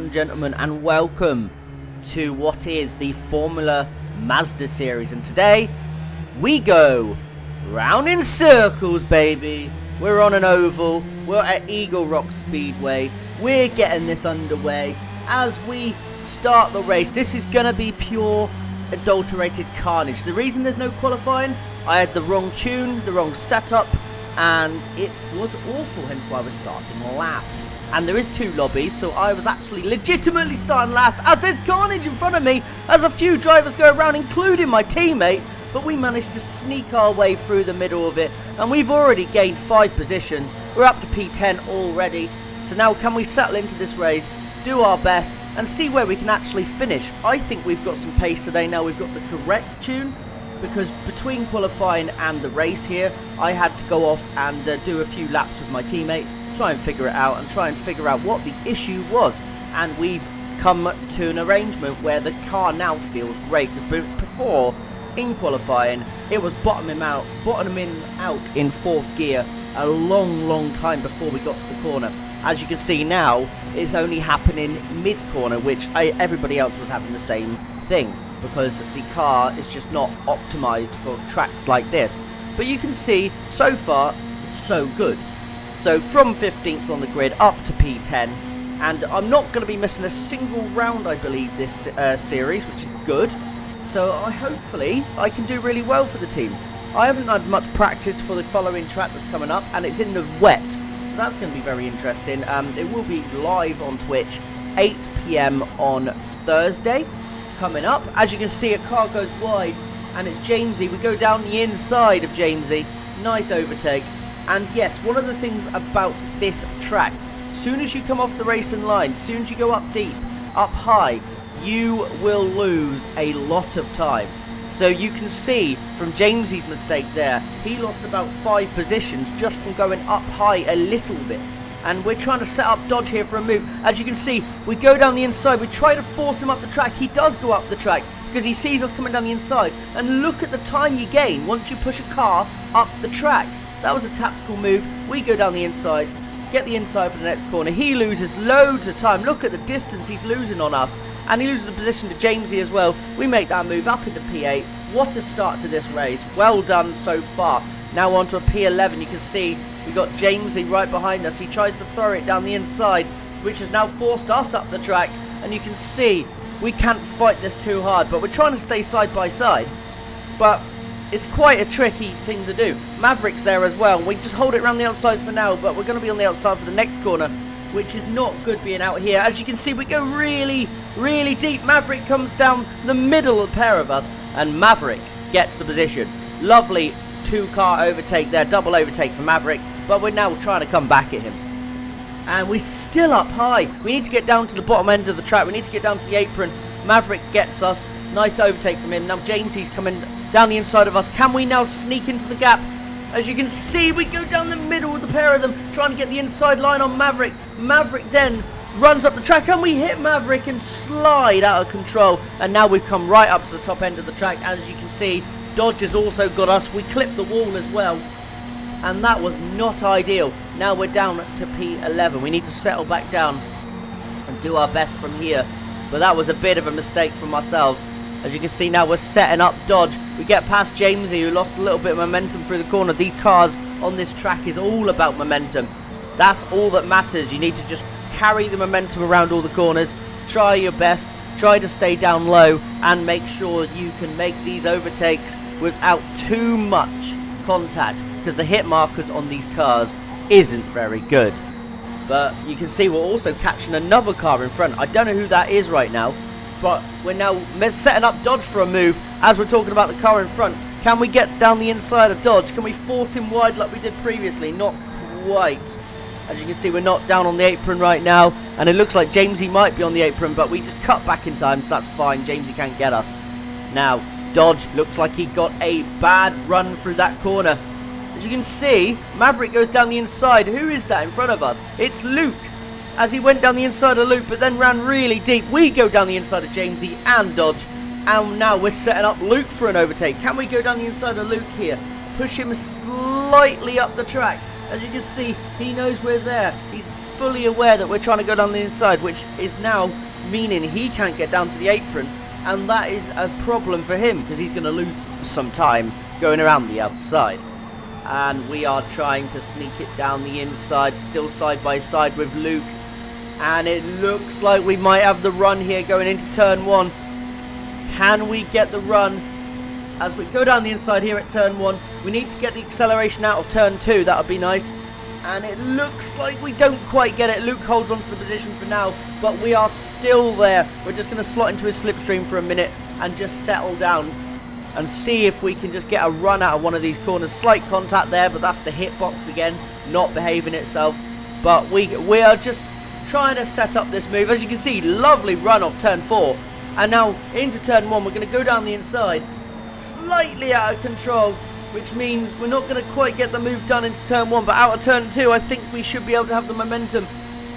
and gentlemen, and welcome to what is the Formula Mazda series. And today, we go round in circles, baby. We're on an oval, we're at Eagle Rock Speedway. We're getting this underway as we start the race. This is going to be pure adulterated carnage. The reason there's no qualifying, I had the wrong tune, the wrong setup, and it was awful, hence why we're starting last. And there is two lobbies, so I was actually legitimately starting last, as there's carnage in front of me, as a few drivers go around, including my teammate, but we managed to sneak our way through the middle of it, and we've already gained 5 positions. We're up to P10 already, so now can we settle into this race, do our best, and see where we can actually finish. I think we've got some pace today. Now we've got the correct tune, because between qualifying and the race here, I had to go off and do a few laps with my teammate, try and figure it out, and try and figure out what the issue was. And we've come to an arrangement where the car now feels great, because before, in qualifying, it was bottoming out in 4th gear a long time before we got to the corner. As you can see now, it's only happening mid-corner, which everybody else was having the same thing, because the car is just not optimized for tracks like this. But you can see, so far, so good. So from 15th on the grid up to P10, and I'm not going to be missing a single round, I believe, this series, which is good. So hopefully I can do really well for the team. I haven't had much practice for the following track that's coming up, and it's in the wet, so that's going to be very interesting. It will be live on Twitch, 8 PM on Thursday. Coming up, as you can see, a car goes wide, and it's Jamesy. We go down the inside of Jamesy. Nice overtake. And yes, one of the things about this track, soon as you come off the racing line, soon as you go up deep, up high, you will lose a lot of time. So you can see from Jamesy's mistake there, he lost about 5 positions just from going up high a little bit. And we're trying to set up Dodge here for a move. As you can see, we go down the inside, we try to force him up the track. He does go up the track because he sees us coming down the inside. And look at the time you gain once you push a car up the track. That was a tactical move. We go down the inside, get the inside for the next corner. He loses loads of time. Look at the distance he's losing on us. And he loses the position to Jamesy as well. We make that move up into P8. What a start to this race. Well done so far. Now on to a P11. You can see we got Jamesy right behind us. He tries to throw it down the inside, which has now forced us up the track. And you can see we can't fight this too hard, but we're trying to stay side by side. But it's quite a tricky thing to do. Maverick's there as well. We just hold it around the outside for now, but we're going to be on the outside for the next corner, which is not good being out here. As you can see, we go really deep. Maverick comes down the middle of the pair of us, and Maverick gets the position. Lovely 2-car overtake there, double overtake for Maverick, but we're now trying to come back at him. And we're still up high. We need to get down to the bottom end of the track. We need to get down to the apron. Maverick gets us. Nice overtake from him. Now Jamesy's coming down the inside of us. Can we now sneak into the gap? As you can see, we go down the middle with the pair of them, trying to get the inside line on Maverick. Maverick then runs up the track, and we hit Maverick and slide out of control. And now we've come right up to the top end of the track. As you can see, Dodge has also got us. We clipped the wall as well, and that was not ideal. Now we're down to P11. We need to settle back down and do our best from here. But that was a bit of a mistake from ourselves. As you can see now, we're setting up Dodge. We get past Jamesy, who lost a little bit of momentum through the corner. These cars on this track is all about momentum. That's all that matters. You need to just carry the momentum around all the corners. Try your best. Try to stay down low and make sure you can make these overtakes without too much contact, because the hit markers on these cars isn't very good. But you can see we're also catching another car in front. I don't know who that is right now, but we're now setting up Dodge for a move as we're talking about the car in front. Can we get down the inside of Dodge? Can we force him wide like we did previously? Not quite. As you can see, we're not down on the apron right now, and it looks like Jamesy might be on the apron, but we just cut back in time, so that's fine. Jamesy can't get us. Now, Dodge looks like he got a bad run through that corner. As you can see, Maverick goes down the inside. Who is that in front of us? It's Luke, as he went down the inside of Luke, but then ran really deep. We go down the inside of Jamesy and Dodge, and now we're setting up Luke for an overtake. Can we go down the inside of Luke here? Push him slightly up the track. As you can see, he knows we're there. He's fully aware that we're trying to go down the inside, which is now meaning he can't get down to the apron, and that is a problem for him because he's going to lose some time going around the outside. And we are trying to sneak it down the inside, still side by side with Luke, and it looks like we might have the run here going into turn 1. Can we get the run as we go down the inside here at turn 1? We need to get the acceleration out of turn 2, that would be nice. And it looks like we don't quite get it. Luke holds onto the position for now, but we are still there. We're just going to slot into his slipstream for a minute and just settle down and see if we can just get a run out of one of these corners. Slight contact there, but that's the hitbox again, not behaving itself. But we are just trying to set up this move. As you can see, lovely run off turn 4. And now into turn 1, we're going to go down the inside, slightly out of control, which means we're not going to quite get the move done into turn 1, but out of turn 2, I think we should be able to have the momentum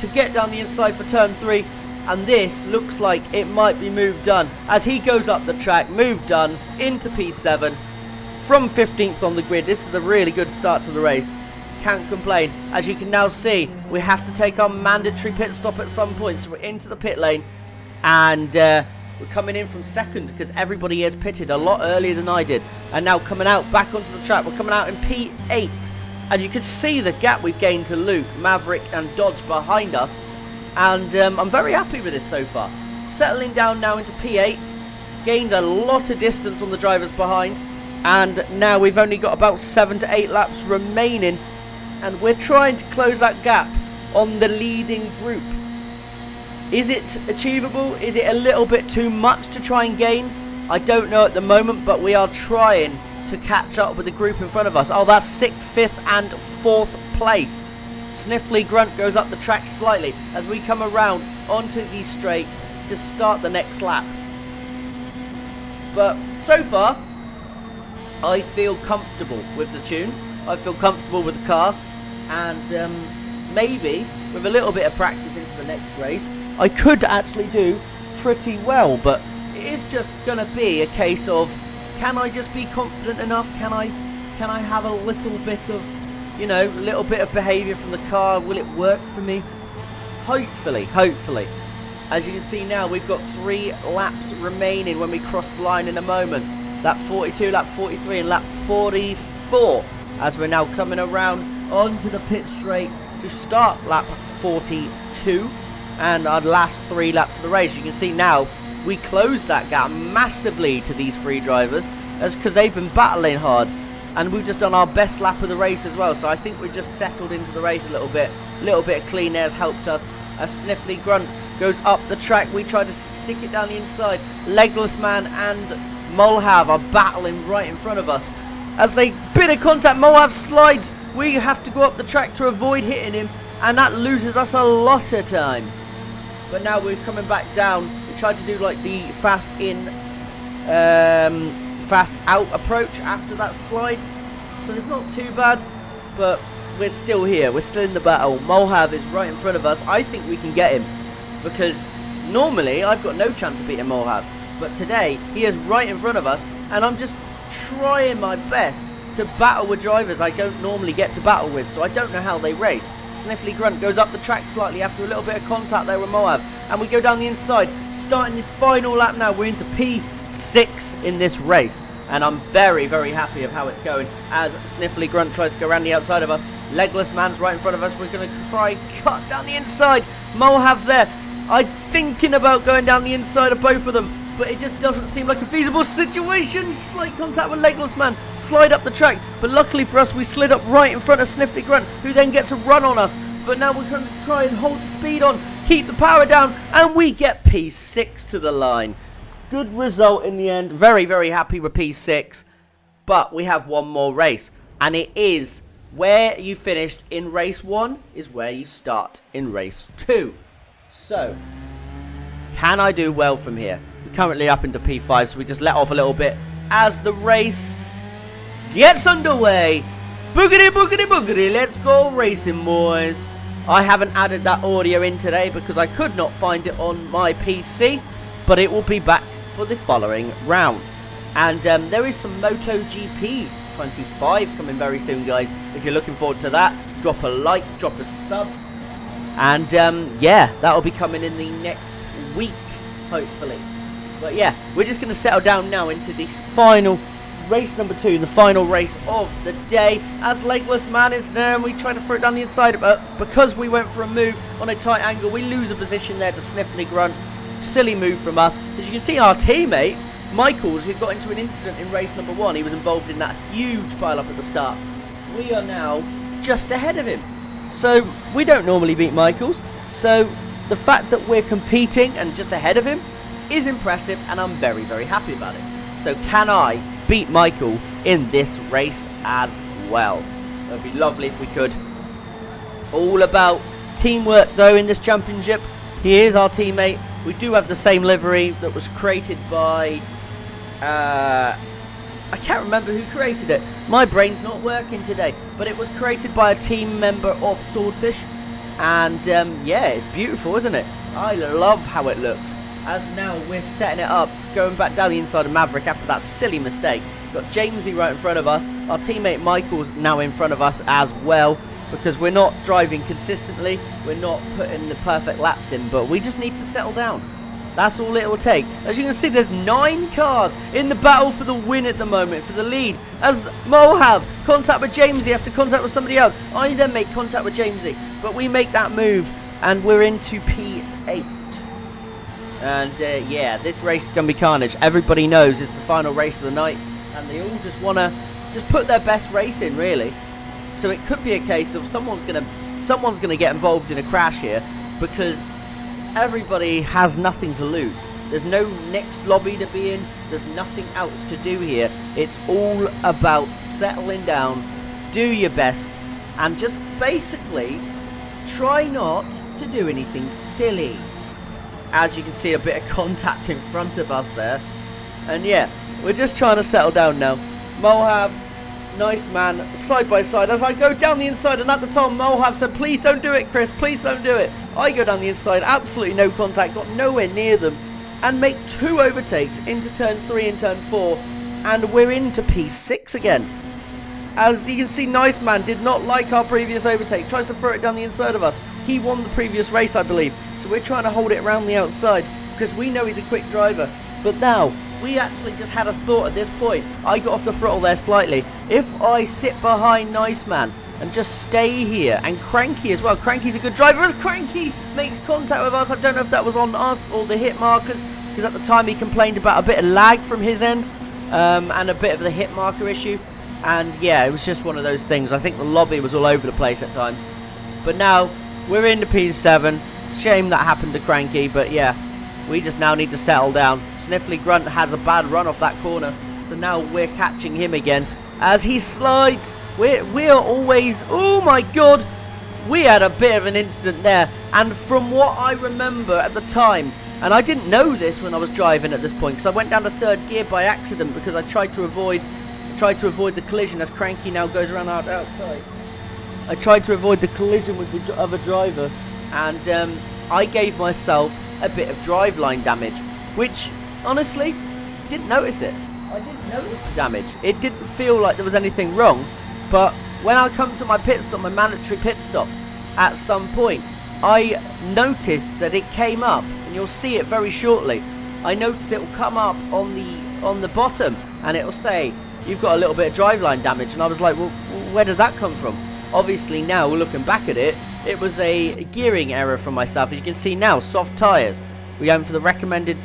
to get down the inside for turn 3, and this looks like it might be move done, as he goes up the track, move done, into P7, from 15th on the grid. This is a really good start to the race, can't complain. As you can now see, we have to take our mandatory pit stop at some point, so we're into the pit lane, and we're coming in from second because everybody has pitted a lot earlier than I did. And now coming out back onto the track, we're coming out in P8. And you can see the gap we've gained to Luke, Maverick and Dodge behind us. And I'm very happy with this so far. Settling down now into P8. Gained a lot of distance on the drivers behind. And now we've only got about 7 to 8 laps remaining. And we're trying to close that gap on the leading group. Is it achievable? Is it a little bit too much to try and gain? I don't know at the moment, but we are trying to catch up with the group in front of us. Oh, that's 6th, 5th and 4th place. Sniffly Grunt goes up the track slightly as we come around onto the straight to start the next lap. But so far, I feel comfortable with the tune. I feel comfortable with the car. And maybe with a little bit of practice into the next race, I could actually do pretty well, but it is just going to be a case of, can I just be confident enough? Can I have a little bit of, a little bit of behaviour from the car? Will it work for me? Hopefully. As you can see now, we've got 3 laps remaining when we cross the line in a moment. Lap 42, lap 43 and lap 44, as we're now coming around onto the pit straight to start lap 42. And our last 3 laps of the race. You can see now we closed that gap massively to these 3 drivers, as because they've been battling hard, and we've just done our best lap of the race as well. So I think we've just settled into the race a little bit of clean air has helped us. A Sniffly Grunt goes up the track. We try to stick it down the inside. Legless Man and Molhav are battling right in front of us. As they bit of contact, Molhav slides. We have to go up the track to avoid hitting him, and that loses us a lot of time. But now we're coming back down. We tried to do like the fast in, fast out approach after that slide. So it's not too bad, but we're still here. We're still in the battle. Molhav is right in front of us. I think we can get him, because normally I've got no chance of beating Molhav. But today he is right in front of us, and I'm just trying my best to battle with drivers I don't normally get to battle with. So I don't know how they race. Sniffly Grunt goes up the track slightly after a little bit of contact there with Moab, and we go down the inside, starting the final lap now. We're into P6 in this race, and I'm very, very happy of how it's going as Sniffly Grunt tries to go around the outside of us. Legless Man's right in front of us. We're going to try cut down the inside. Mohab's there. I'm thinking about going down the inside of both of them, but it just doesn't seem like a feasible situation. Slight contact with Legless Man, slide up the track, but luckily for us we slid up right in front of Sniffly Grunt, who then gets a run on us. But now we're going to try and hold the speed on, keep the power down, and we get P6 to the line. Good result in the end. Very, very happy with P6, but we have one more race, and it is where you finished in race 1 is where you start in race 2. So, can I do well from here? We're currently up into P5, so we just let off a little bit as the race gets underway. Boogity, boogity, boogity, let's go racing, boys. I haven't added that audio in today because I could not find it on my PC, but it will be back for the following round. And there is some MotoGP 25 coming very soon, guys. If you're looking forward to that, drop a like, drop a sub. And yeah, that'll be coming in the next week, hopefully. But yeah, we're just going to settle down now into this final race number 2, the final race of the day, as Legless Man is there and we try to throw it down the inside, but because we went for a move on a tight angle, we lose a position there to Sniffly Grunt. Silly move from us. As you can see, our teammate Michaels, who got into an incident in race number 1, he was involved in that huge pile-up at the start. We are now just ahead of him. So we don't normally beat Michaels, so the fact that we're competing and just ahead of him is impressive, and I'm very, very happy about it. So can I beat Michael in this race as well? It would be lovely if we could. All about teamwork though in this championship. He is our teammate. We do have the same livery that was created by I can't remember who created it. My brain's not working today, but it was created by a team member of Swordfish, and yeah, it's beautiful, isn't it? I love how it looks. As now we're setting it up, going back down the inside of Maverick after that silly mistake. Got Jamesy right in front of us. Our teammate Michael's now in front of us as well, because we're not driving consistently. We're not putting the perfect laps in, but we just need to settle down. That's all it will take. As you can see, there's 9 cars in the battle for the win at the moment, for the lead. As Mo have contact with Jamesy after contact with somebody else. I then make contact with Jamesy, but we make that move, and we're into P8. And yeah, this race is going to be carnage. Everybody knows it's the final race of the night, and they all just want to just put their best race in, really. So it could be a case of someone's going to get involved in a crash here, because everybody has nothing to lose. There's no next lobby to be in. There's nothing else to do here. It's all about settling down, do your best, and just basically try not to do anything silly. As you can see, a bit of contact in front of us there. And yeah, we're just trying to settle down now. Mohav, nice man, side by side. As I go down the inside, and at the time Mohav said, please don't do it, Chris, please don't do it. I go down the inside, absolutely no contact, got nowhere near them, and make 2 overtakes into turn 3 and turn 4. And we're into P6 again. As you can see, Nice Man did not like our previous overtake, tries to throw it down the inside of us. He won the previous race, I believe, so we're trying to hold it around the outside, because we know he's a quick driver. But now, we actually just had a thought at this point. I got off the throttle there slightly. If I sit behind Nice Man and just stay here, and Cranky as well, Cranky's a good driver, as Cranky makes contact with us. I don't know if that was on us or the hit markers, because at the time he complained about a bit of lag from his end, and a bit of the hit marker issue. And yeah, it was just one of those things. I think the lobby was all over the place at times. But now, we're into P7. Shame that happened to Cranky, but yeah, we just now need to settle down. Sniffly Grunt has a bad run off that corner, so now we're catching him again as he slides. We're always, oh my god, we had a bit of an incident there, and from what I remember at the time, and I didn't know this when I was driving at this point, because I went down to 3rd gear by accident, because I tried to avoid the collision as Cranky now goes around outside. I tried to avoid the collision with the other driver, and I gave myself a bit of driveline damage, which honestly didn't notice it. I didn't notice the damage. It didn't feel like there was anything wrong, but when I come to my pit stop, my mandatory pit stop, at some point I noticed that it came up, and you'll see it very shortly. I noticed it will come up on the bottom, and it will say you've got a little bit of driveline damage, and I was like, well, where did that come from? Obviously now, looking back at it, it was a gearing error from myself. As you can see now, soft tyres. We went for the recommended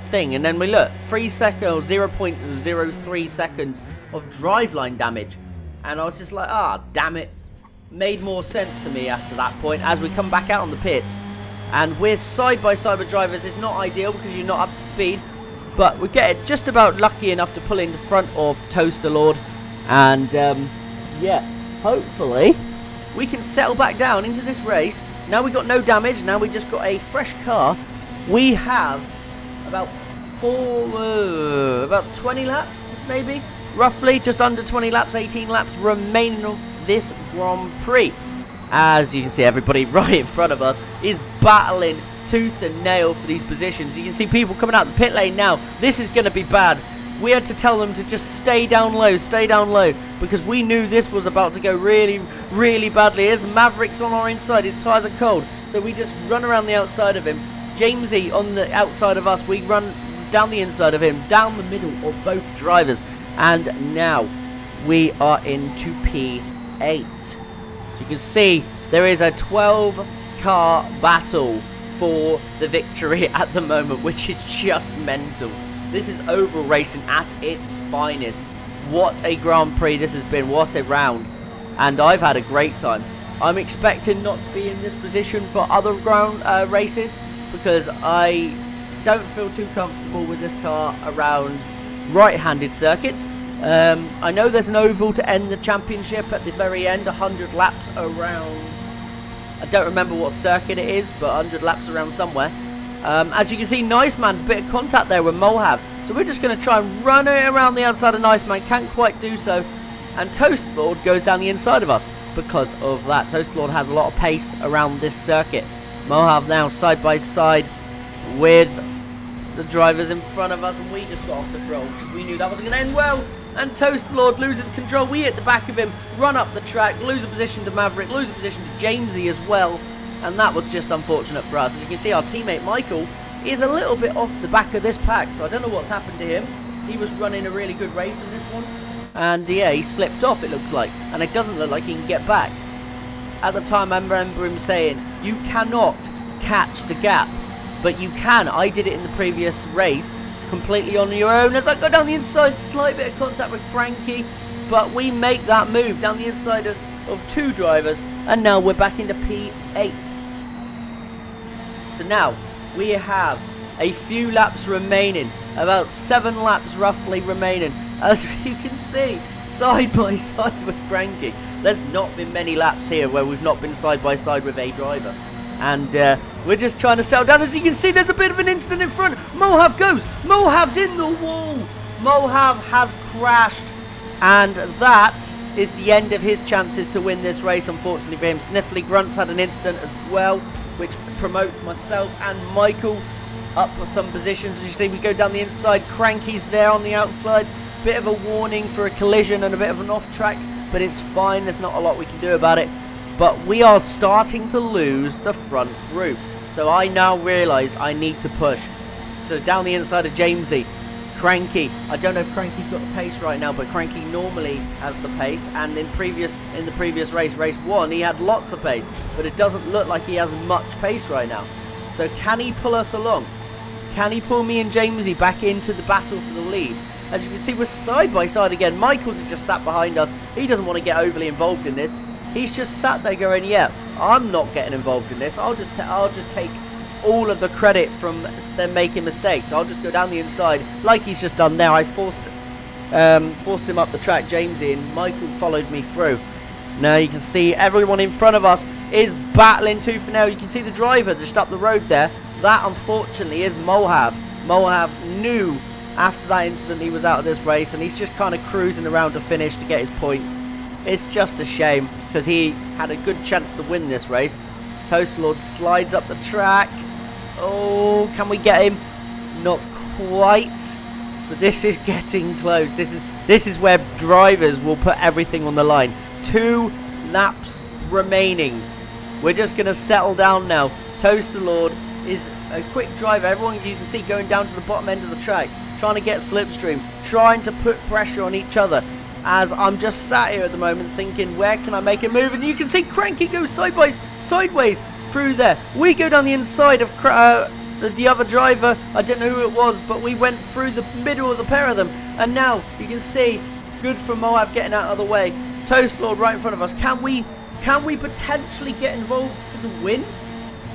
thing, and then we look, 3 seconds, 0.03 seconds of driveline damage. And I was just like, damn it. Made more sense to me after that point, as we come back out on the pits. And we're side by side with drivers. It's not ideal because you're not up to speed, but we get it just about lucky enough to pull in front of Toaster Lord. And yeah, hopefully we can settle back down into this race. Now we got no damage. Now we just got a fresh car. We have about 20 laps, maybe, roughly, just under 20 laps, 18 laps remaining of this Grand Prix. As you can see, everybody right in front of us is battling tooth and nail for these positions. You can see people coming out the pit lane now. This is going to be bad. We had to tell them to just stay down low, because we knew this was about to go really, really badly. There's Maverick's on our inside, his tyres are cold, so we just run around the outside of him. Jamesy on the outside of us, we run down the inside of him, down the middle of both drivers, and now we are into P8. You can see there is a 12-car battle for the victory at the moment, which is just mental. This is oval racing at its finest. What a Grand Prix this has been, what a round. And I've had a great time. I'm expecting not to be in this position for other ground races, because I don't feel too comfortable with this car around right-handed circuits. I know there's an oval to end the championship at the very end, 100 laps around. I don't remember what circuit it is, but 100 laps around somewhere. As you can see, Nice Man's bit of contact there with Mohav. So we're just going to try and run it around the outside of Nice Man. Can't quite do so. And Toast Lord goes down the inside of us because of that. Toast Lord has a lot of pace around this circuit. Mohav now side by side with the drivers in front of us. And we just got off the throttle because we knew that wasn't going to end well. And Toast Lord loses control. We hit the back of him, run up the track, lose a position to Maverick, lose a position to Jamesy as well. And that was just unfortunate for us. As you can see, our teammate Michael is a little bit off the back of this pack. So I don't know what's happened to him. He was running a really good race in this one. And yeah, he slipped off, it looks like. And it doesn't look like he can get back. At the time, I remember him saying, you cannot catch the gap. But you can. I did it in the previous race completely on your own. As I go down the inside, slight bit of contact with Frankie. But we make that move down the inside of two drivers. And now we're back into P8. So now we have a few laps remaining. About 7 laps roughly remaining. As you can see, side by side with Frankie. There's not been many laps here where we've not been side by side with a driver. And we're just trying to settle down. As you can see, there's a bit of an incident in front. Mohav goes. Mohav's in the wall. Mohav has crashed. And that is the end of his chances to win this race, unfortunately for him. Sniffly Grunt's had an incident as well, which promotes myself and Michael up some positions. As you see, we go down the inside. Cranky's there on the outside. Bit of a warning for a collision and a bit of an off track, but it's fine. There's not a lot we can do about it. But we are starting to lose the front group. So I now realised I need to push. So down the inside of Jamesy. Cranky. I don't know if Cranky's got the pace right now, but Cranky normally has the pace. And in the previous race, race 1, he had lots of pace. But it doesn't look like he has much pace right now. So can he pull us along? Can he pull me and Jamesy back into the battle for the lead? As you can see, we're side by side again. Michaels has just sat behind us. He doesn't want to get overly involved in this. He's just sat there going, yeah, I'm not getting involved in this. I'll just take all of the credit from them making mistakes. I'll just go down the inside like he's just done there. I forced him up the track, Jamesy, and Michael followed me through. Now you can see everyone in front of us is battling tooth and nail. You can see the driver just up the road there. That, unfortunately, is Mohav. Mohav knew after that incident he was out of this race, and he's just kind of cruising around to finish to get his points. It's just a shame, because he had a good chance to win this race. Toast Lord slides up the track. Oh, can we get him? Not quite. But this is getting close. This is where drivers will put everything on the line. 2 laps remaining. We're just going to settle down now. Toast Lord is a quick driver. Everyone you can see going down to the bottom end of the track, trying to get slipstream, trying to put pressure on each other. As I'm just sat here at the moment thinking, where can I make a move? And you can see Cranky goes sideways through there. We go down the inside of the other driver. I don't know who it was, but we went through the middle of the pair of them. And now you can see, good for Moab getting out of the way. Toast Lord right in front of us. Can we potentially get involved for the win?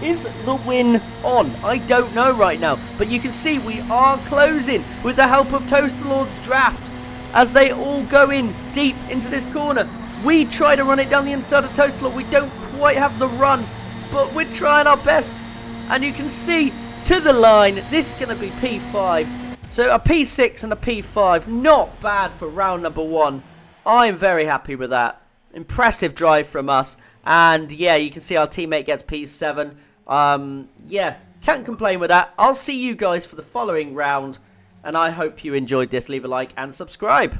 Is the win on? I don't know right now. But you can see we are closing with the help of Toast Lord's draft. As they all go in deep into this corner. We try to run it down the inside of Toast Lord. We don't quite have the run, but we're trying our best. And you can see to the line, this is going to be P5. So a P6 and a P5. Not bad for round number 1. I'm very happy with that. Impressive drive from us. And yeah, you can see our teammate gets P7. Yeah, can't complain with that. I'll see you guys for the following round. and I hope you enjoyed this. Leave a like and subscribe.